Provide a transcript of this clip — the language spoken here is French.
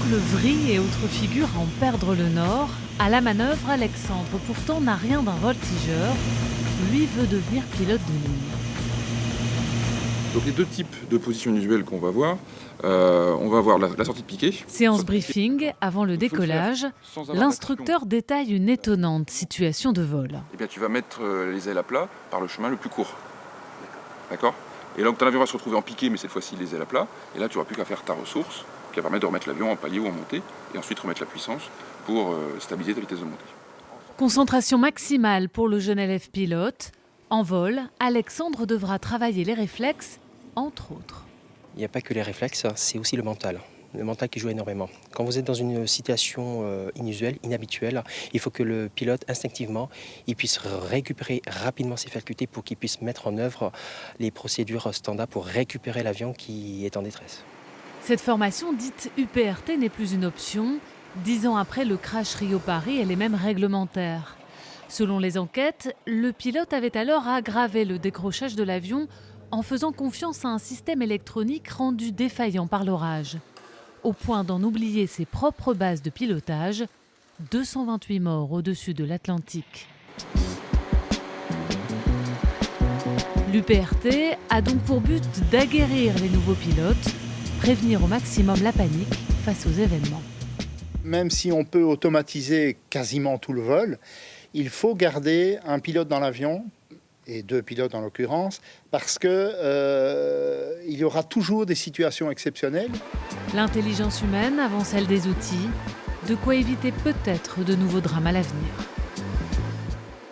le vrille et autres figures à en perdre le nord. À la manœuvre, Alexandre pourtant n'a rien d'un voltigeur. Lui veut devenir pilote de ligne. Donc les deux types de positions inusuelles qu'on va voir, on va voir la sortie de piqué. Séance briefing, avant le décollage, l'instructeur détaille une étonnante situation de vol. Eh bien, tu vas mettre les ailes à plat par le chemin le plus court. D'accord ? Et là, ton avion va se retrouver en piqué, mais cette fois-ci les ailes à plat. Et là, tu n'auras plus qu'à faire ta ressource, qui va permettre de remettre l'avion en palier ou en montée, et ensuite remettre la puissance pour stabiliser ta vitesse de montée. Concentration maximale pour le jeune élève pilote. En vol, Alexandre devra travailler les réflexes, entre autres. Il n'y a pas que les réflexes, c'est aussi le mental. Le mental qui joue énormément. Quand vous êtes dans une situation inusuelle, inhabituelle, il faut que le pilote, instinctivement, il puisse récupérer rapidement ses facultés pour qu'il puisse mettre en œuvre les procédures standards pour récupérer l'avion qui est en détresse. Cette formation dite UPRT n'est plus une option. 10 ans après le crash Rio-Paris, elle est même réglementaire. Selon les enquêtes, le pilote avait alors aggravé le décrochage de l'avion en faisant confiance à un système électronique rendu défaillant par l'orage. Au point d'en oublier ses propres bases de pilotage, 228 morts au-dessus de l'Atlantique. L'UPRT a donc pour but d'aguerrir les nouveaux pilotes, prévenir au maximum la panique face aux événements. Même si on peut automatiser quasiment tout le vol, il faut garder un pilote dans l'avion, et 2 pilotes en l'occurrence, parce qu'il y aura toujours des situations exceptionnelles. L'intelligence humaine avant celle des outils, de quoi éviter peut-être de nouveaux drames à l'avenir.